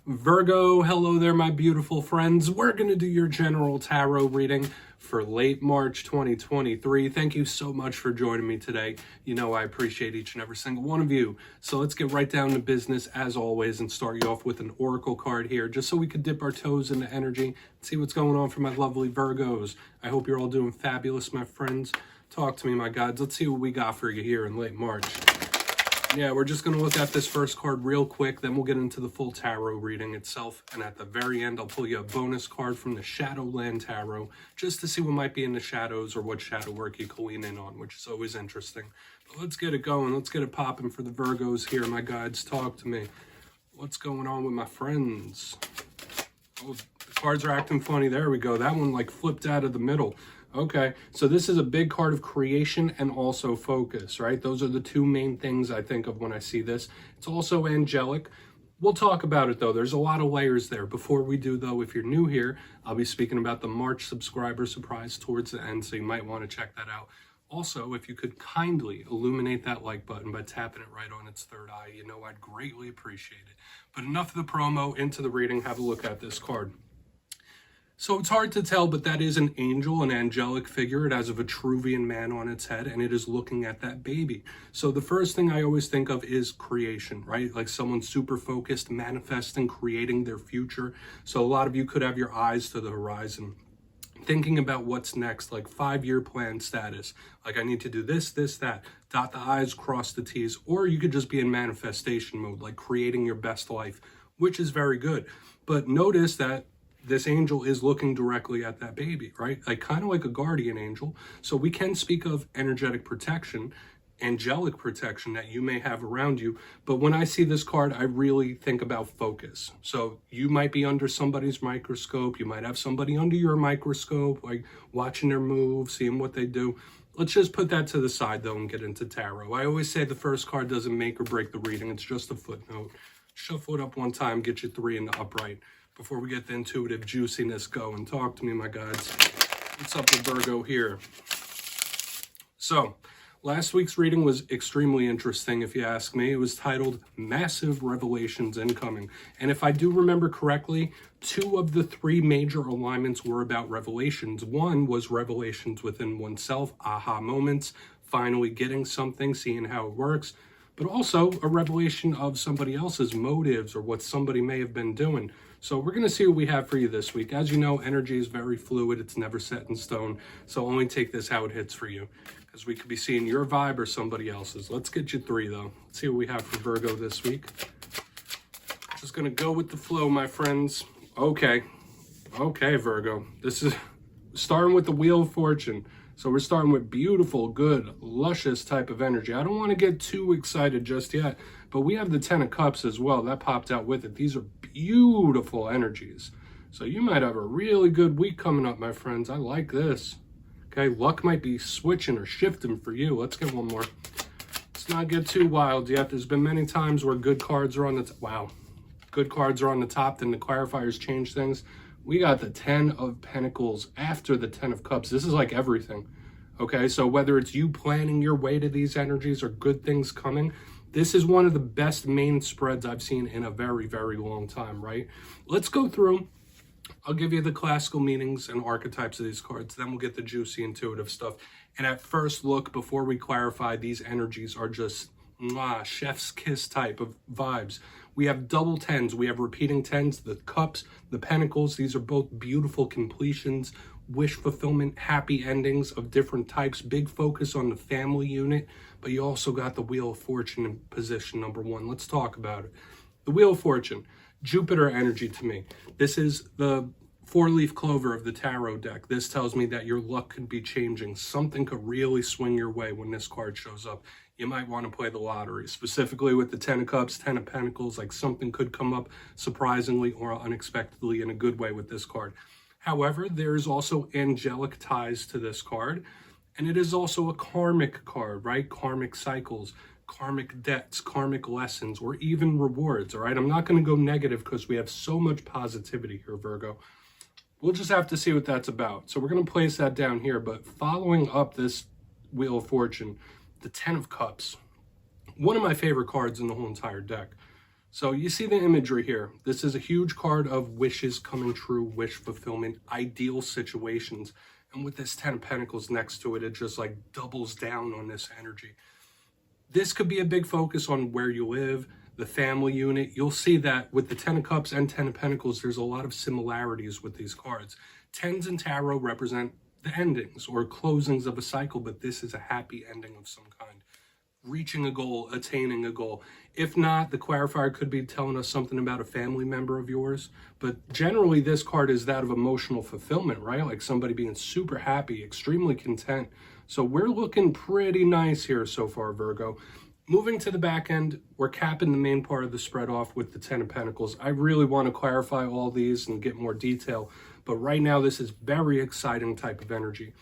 Virgo, hello there, my beautiful friends. We're going to do your general tarot reading for late March 2023. Thank you so much for joining me today. You know I appreciate each and every single one of you. So let's get right down to business as always and start you off with an oracle card here, just so we could dip our toes into energy and see what's going on for my lovely Virgos. I hope you're all doing fabulous, my friends. Talk to me, my gods. Let's see what we got for you here in late March. Yeah, we're just going to look at this first card real quick, then we'll get into the full tarot reading itself, and at the very end, I'll pull you a bonus card from the Shadowland Tarot, just to see what might be in the shadows or what shadow work you can lean in on, which is always interesting. But let's get it going. Let's get it popping for the Virgos here, my guides. Talk to me. What's going on with my friends? Oh, the cards are acting funny. There we go. That one like flipped out of the middle. Okay, so this is a big card of creation and also focus, right? Those are the two main things I think of when I see this. It's also angelic. We'll talk about it though. There's a lot of layers there. Before we do though, if you're new here, I'll be speaking about the March subscriber surprise towards the end, so you might want to check that out. Also, if you could kindly illuminate that like button by tapping it right on its third eye, you know I'd greatly appreciate it. But enough of the promo, into the reading. Have a look at this card. So it's hard to tell, but that is an angel, an angelic figure. It has a Vitruvian man on its head, and it is looking at that baby. So the first thing I always think of is creation, right? Like someone super focused, manifesting, creating their future. So a lot of you could have your eyes to the horizon, thinking about what's next, like 5-year plan status. Like I need to do this, this, that. Dot the I's, cross the T's. Or you could just be in manifestation mode, like creating your best life, which is very good. But notice that this angel is looking directly at that baby, right? Like kind of like a guardian angel. So we can speak of energetic protection, angelic protection that you may have around you. But when I see this card, I really think about focus. So you might be under somebody's microscope. You might have somebody under your microscope, like watching their move, seeing what they do. Let's just put that to the side though and get into tarot. I always say the first card doesn't make or break the reading. It's just a footnote. Shuffle it up one time, get you 3 in the upright. Before we get the intuitive juiciness going, talk to me, my guys. What's up with Virgo here? So, last week's reading was extremely interesting, if you ask me. It was titled Massive Revelations Incoming. And if I do remember correctly, 2 of the 3 major alignments were about revelations. One was revelations within oneself, aha moments, finally getting something, seeing how it works, but also a revelation of somebody else's motives or what somebody may have been doing. So we're going to see what we have for you this week. As you know, energy is very fluid. It's never set in stone. So only take this how it hits for you, because we could be seeing your vibe or somebody else's. Let's get you 3, though. Let's see what we have for Virgo this week. Just going to go with the flow, my friends. Okay, Virgo. This is starting with the Wheel of Fortune. So we're starting with beautiful, good, luscious type of energy. I don't want to get too excited just yet, but we have the 10 of Cups as well. That popped out with it. These are beautiful energies. So you might have a really good week coming up, my friends. I like this. Okay, luck might be switching or shifting for you. Let's get one more. Let's not get too wild yet. There's been many times where good cards are on the good cards are on the top, then the clarifiers change things. We got the 10 of Pentacles after the 10 of Cups. This is like everything, okay? So whether it's you planning your way to these energies or good things coming, this is one of the best main spreads I've seen in a very, very long time, right? Let's go through. I'll give you the classical meanings and archetypes of these cards. Then we'll get the juicy intuitive stuff. And at first look, before we clarify, these energies are just chef's kiss type of vibes. We have double 10s, we have repeating 10s, the Cups, the Pentacles. These are both beautiful completions, wish fulfillment, happy endings of different types, big focus on the family unit, but you also got the Wheel of Fortune in position number 1. Let's talk about it. The Wheel of Fortune, Jupiter energy to me. This is the 4-leaf clover of the tarot deck. This tells me that your luck could be changing. Something could really swing your way when this card shows up. You might want to play the lottery, specifically with the 10 of Cups, 10 of Pentacles, like something could come up surprisingly or unexpectedly in a good way with this card. However, there's also angelic ties to this card, and it is also a karmic card, right? Karmic cycles, karmic debts, karmic lessons, or even rewards, all right? I'm not going to go negative because we have so much positivity here, Virgo. We'll just have to see what that's about. So we're going to place that down here, but following up this Wheel of Fortune, the 10 of Cups, one of my favorite cards in the whole entire deck. So you see the imagery here. This is a huge card of wishes coming true, wish fulfillment, ideal situations. And with this 10 of Pentacles next to it, it just like doubles down on this energy. This could be a big focus on where you live, the family unit. You'll see that with the 10 of Cups and 10 of Pentacles, there's a lot of similarities with these cards. Tens in tarot represent the endings or closings of a cycle, but this is a happy ending of some kind. Reaching a goal, attaining a goal. If not, the clarifier could be telling us something about a family member of yours. But generally, this card is that of emotional fulfillment, right? Like somebody being super happy, extremely content. So we're looking pretty nice here so far, Virgo. Moving to the back end, we're capping the main part of the spread off with the 10 of Pentacles. I really want to clarify all these and get more detail. But right now, this is very exciting type of energy.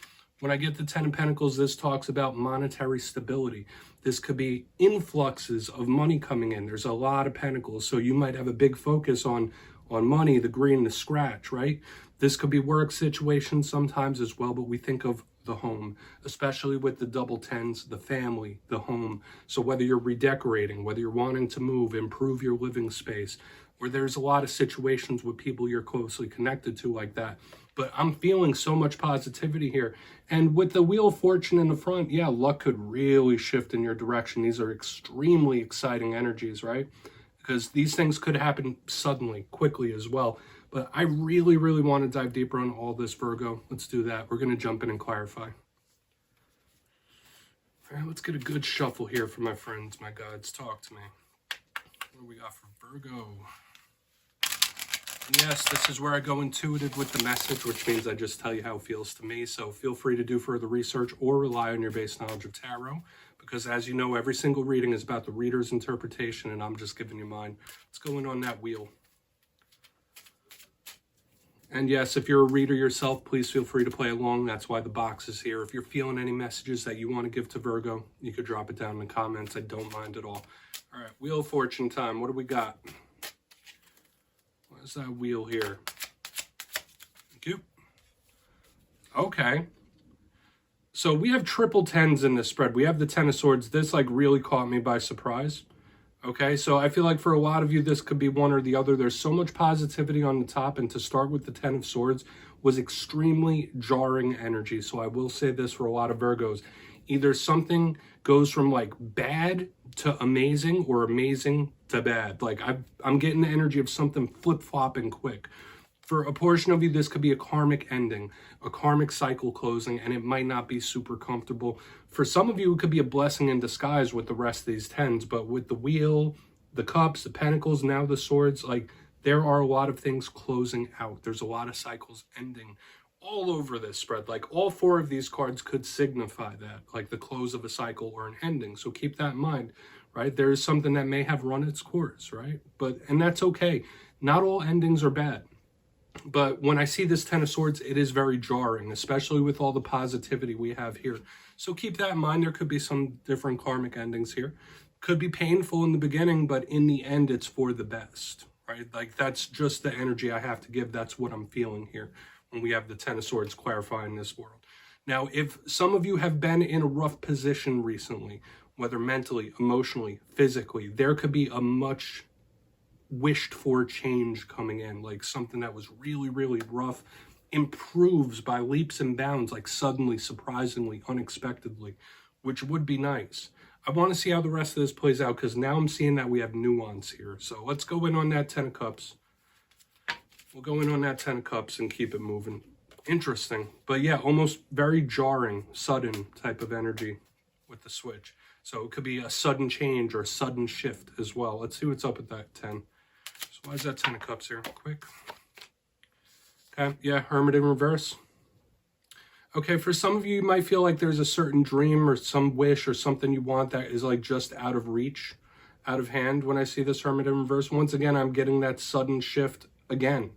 When I get the 10 of Pentacles, this talks about monetary stability. This could be influxes of money coming in. There's a lot of Pentacles, so you might have a big focus on money, the green, the scratch, right? This could be work situations sometimes as well, but we think of the home, especially with the double tens, the family, the home. So whether you're redecorating, whether you're wanting to move, improve your living space, where there's a lot of situations with people you're closely connected to like that. But I'm feeling so much positivity here. And with the Wheel of Fortune in the front, yeah, luck could really shift in your direction. These are extremely exciting energies, right? Because these things could happen suddenly, quickly as well. But I really, really want to dive deeper on all this, Virgo. Let's do that. We're going to jump in and clarify. All right, let's get a good shuffle here for my friends, my gods. Talk to me. What do we got for Virgo? Yes, this is where I go intuitive with the message, which means I just tell you how it feels to me. So feel free to do further research or rely on your base knowledge of tarot, because as you know, every single reading is about the reader's interpretation, and I'm just giving you mine. Let's go in on that wheel. And yes, if you're a reader yourself, please feel free to play along. That's why the box is here. If you're feeling any messages that you want to give to Virgo, you could drop it down in the comments. I don't mind at all. All right, Wheel of Fortune time. What do we got? What's that wheel here? Thank you. Okay. So we have triple tens in this spread. We have the 10 of Swords. This like really caught me by surprise. Okay, so I feel like for a lot of you, this could be one or the other. There's so much positivity on the top, and to start with the 10 of Swords was extremely jarring energy. So I will say this for a lot of Virgos. Either something goes from like bad to amazing or amazing to bad. Like I'm getting the energy of something flip-flopping quick. For a portion of you, this could be a karmic ending, a karmic cycle closing, and it might not be super comfortable. For some of you, it could be a blessing in disguise with the rest of these tens, but with the wheel, the cups, the pentacles, now the swords, like there are a lot of things closing out. There's a lot of cycles ending all over this spread. Like all four of these cards could signify that, like the close of a cycle or an ending. So keep that in mind, right? There is something that may have run its course, right? And that's okay. Not all endings are bad. But when I see this 10 of Swords, it is very jarring, especially with all the positivity we have here. So keep that in mind. There could be some different karmic endings here. Could be painful in the beginning, but in the end, it's for the best, right? Like that's just the energy I have to give. That's what I'm feeling here when we have the 10 of Swords clarifying this world. Now, if some of you have been in a rough position recently, whether mentally, emotionally, physically, there could be a much wished for change coming in, like something that was really, really rough improves by leaps and bounds, like suddenly, surprisingly, unexpectedly, which would be nice. I want to see how the rest of this plays out, because now I'm seeing that we have nuance here. So let's go in on that 10 of Cups. We'll go in on that 10 of Cups and keep it moving. Interesting. But yeah, almost very jarring, sudden type of energy with the switch. So it could be a sudden change or a sudden shift as well. Let's see what's up with that 10. So why is that 10 of Cups here? Quick. Okay, yeah, Hermit in reverse. Okay, for some of you, you might feel like there's a certain dream or some wish or something you want that is like just out of reach, out of hand when I see this Hermit in reverse. Once again, I'm getting that sudden shift again,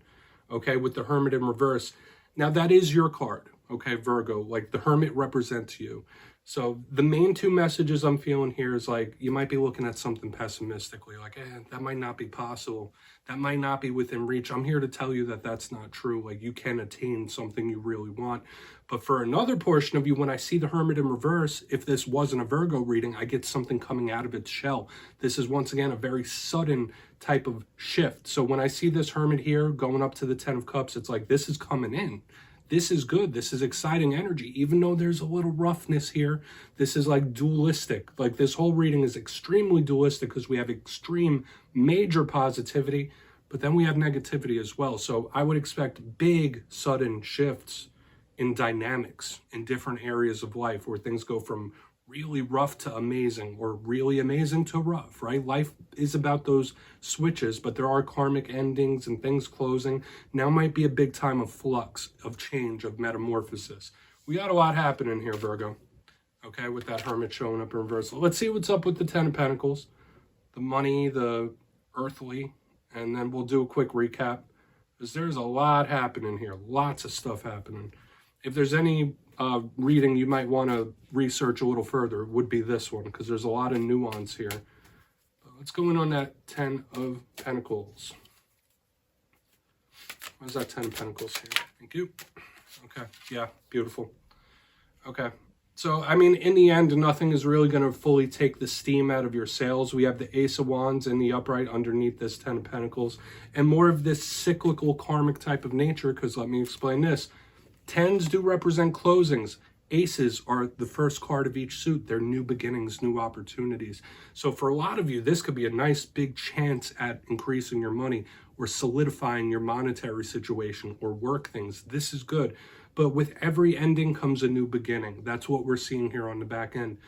okay, with the Hermit in reverse. Now, that is your card, okay, Virgo, like the Hermit represents you. So the main two messages I'm feeling here is like, you might be looking at something pessimistically, like, that might not be possible. That might not be within reach. I'm here to tell you that that's not true. Like you can attain something you really want. But for another portion of you, when I see the Hermit in reverse, if this wasn't a Virgo reading, I get something coming out of its shell. This is once again a very sudden type of shift. So when I see this Hermit here going up to the 10 of Cups, it's like, this is coming in. This is good. This is exciting energy. Even though there's a little roughness here, this is like dualistic. Like this whole reading is extremely dualistic because we have extreme major positivity, but then we have negativity as well. So I would expect big sudden shifts in dynamics in different areas of life where things go from really rough to amazing, or really amazing to rough, right? Life is about those switches, but there are karmic endings and things closing. Now might be a big time of flux, of change, of metamorphosis. We got a lot happening here, Virgo. Okay, with that Hermit showing up in reversal. Let's see what's up with the 10 of Pentacles, the money, the earthly, and then we'll do a quick recap, because there's a lot happening here. Lots of stuff happening. If there's any reading you might want to research a little further, would be this one, because there's a lot of nuance here. But let's go in on that 10 of Pentacles. Where's that 10 of Pentacles here? Thank you. Okay, yeah, beautiful. Okay, so I mean, in the end, nothing is really going to fully take the steam out of your sails. We have the Ace of Wands in the upright underneath this 10 of Pentacles, and more of this cyclical karmic type of nature, because let me explain this. 10s do represent closings. Aces are the first card of each suit. They're new beginnings, new opportunities. So for a lot of you, this could be a nice big chance at increasing your money or solidifying your monetary situation or work things. This is good. But with every ending comes a new beginning. That's what we're seeing here on the back end.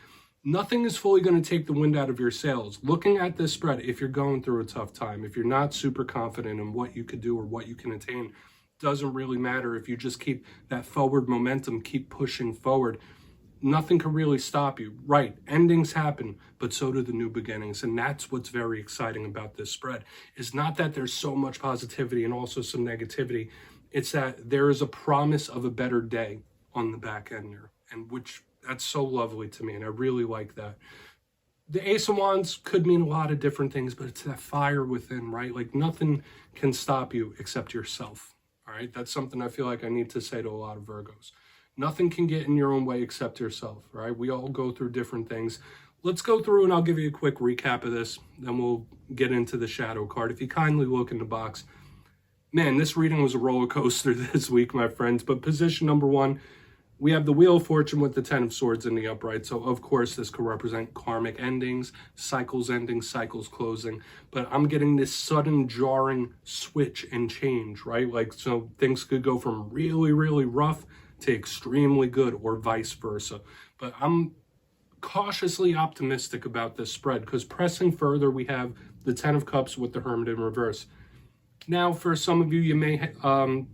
Nothing is fully going to take the wind out of your sails. Looking at this spread, if you're going through a tough time, if you're not super confident in what you could do or what you can attain, doesn't really matter. If you just keep that forward momentum, keep pushing forward, nothing can really stop you. Right, endings happen, but so do the new beginnings. And that's what's very exciting about this spread, is not that there's so much positivity and also some negativity. It's that there is a promise of a better day on the back end there, and which that's so lovely to me, and I really like that. The Ace of Wands could mean a lot of different things, but it's that fire within, right? Like nothing can stop you except yourself. All right, that's something I feel like I need to say to a lot of Virgos. Nothing can get in your own way except yourself, right? We all go through different things. Let's go through and I'll give you a quick recap of this, then we'll get into the shadow card. If you kindly look in the box, man, this reading was a roller coaster this week, my friends. But position number 1, we have the Wheel of Fortune with the 10 of Swords in the upright. So, of course, this could represent karmic endings, cycles ending, cycles closing. But I'm getting this sudden jarring switch and change, right? Like, so things could go from really, really rough to extremely good, or vice versa. But I'm cautiously optimistic about this spread, because pressing further, we have the 10 of Cups with the Hermit in reverse. Now, for some of you, you may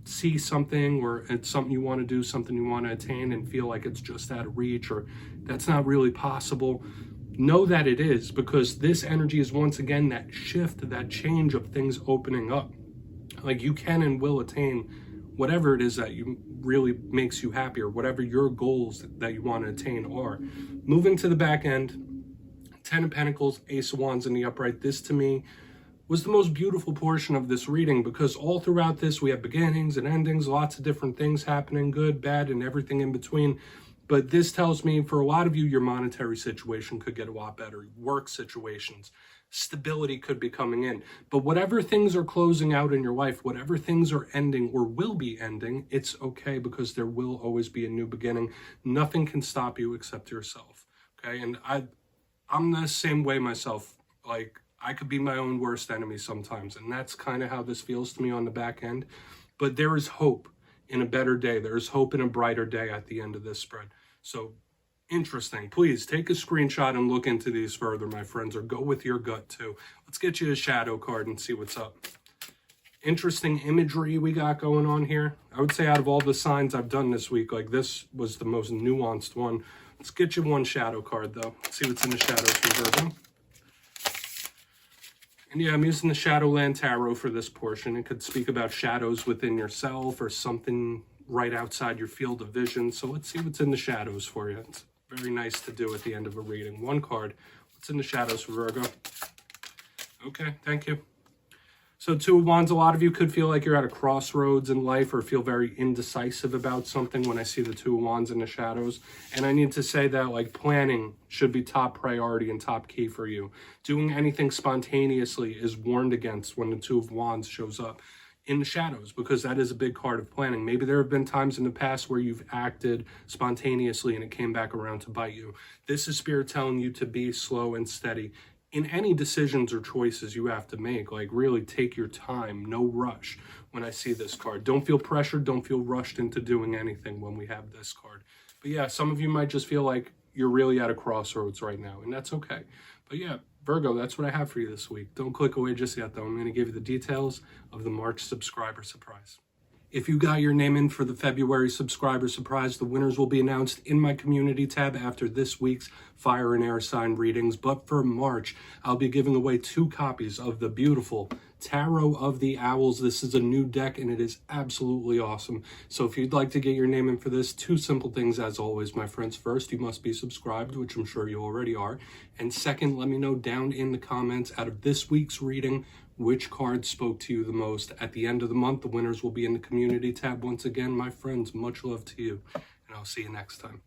see something, or it's something you want to do, something you want to attain, and feel like it's just out of reach, or that's not really possible. Know that it is, because this energy is once again that shift, that change of things opening up. Like you can and will attain whatever it is that you really makes you happy, or whatever your goals that you want to attain are. Moving to the back end, 10 of Pentacles, Ace of Wands in the upright. This to me was the most beautiful portion of this reading, because all throughout this we have beginnings and endings, lots of different things happening, good, bad, and everything in between. But this tells me for a lot of you, your monetary situation could get a lot better. Work situations, stability could be coming in. But whatever things are closing out in your life, whatever things are ending or will be ending, it's okay, because there will always be a new beginning. Nothing can stop you except yourself. Okay, and I'm the same way myself. Like, I could be my own worst enemy sometimes, and that's kind of how this feels to me on the back end. But there is hope in a better day. There is hope in a brighter day at the end of this spread. So interesting. Please take a screenshot and look into these further, my friends, or go with your gut too. Let's get you a shadow card and see what's up. Interesting imagery we got going on here. I would say out of all the signs I've done this week, like this was the most nuanced one. Let's get you one shadow card though. Let's see what's in the shadows from Virgo. And yeah, I'm using the Shadowland Tarot for this portion. It could speak about shadows within yourself or something right outside your field of vision. So let's see what's in the shadows for you. It's very nice to do at the end of a reading. One card. What's in the shadows for Virgo? Okay, thank you. So Two of Wands, a lot of you could feel like you're at a crossroads in life or feel very indecisive about something when I see the Two of Wands in the shadows. And I need to say that like planning should be top priority and top key for you. Doing anything spontaneously is warned against when the Two of Wands shows up in the shadows, because that is a big part of planning. Maybe there have been times in the past where you've acted spontaneously and it came back around to bite you. This is Spirit telling you to be slow and steady in any decisions or choices you have to make. Like, really take your time, no rush. When I see this card, don't feel pressured, don't feel rushed into doing anything when we have this card. But yeah, some of you might just feel like you're really at a crossroads right now, and that's okay. But yeah, Virgo, that's what I have for you this week. Don't click away just yet, though. I'm going to give you the details of the March subscriber surprise. If you got your name in for the February subscriber surprise, the winners will be announced in my community tab after this week's fire and air sign readings. But for March, I'll be giving away 2 copies of the beautiful Tarot of the Owls. This is a new deck and it is absolutely awesome. So if you'd like to get your name in for this, 2 simple things as always, my friends. First, you must be subscribed, which I'm sure you already are. And second, let me know down in the comments, out of this week's reading, which card spoke to you the most. At the end of the month, the winners will be in the community tab. Once again, my friends, much love to you, and I'll see you next time.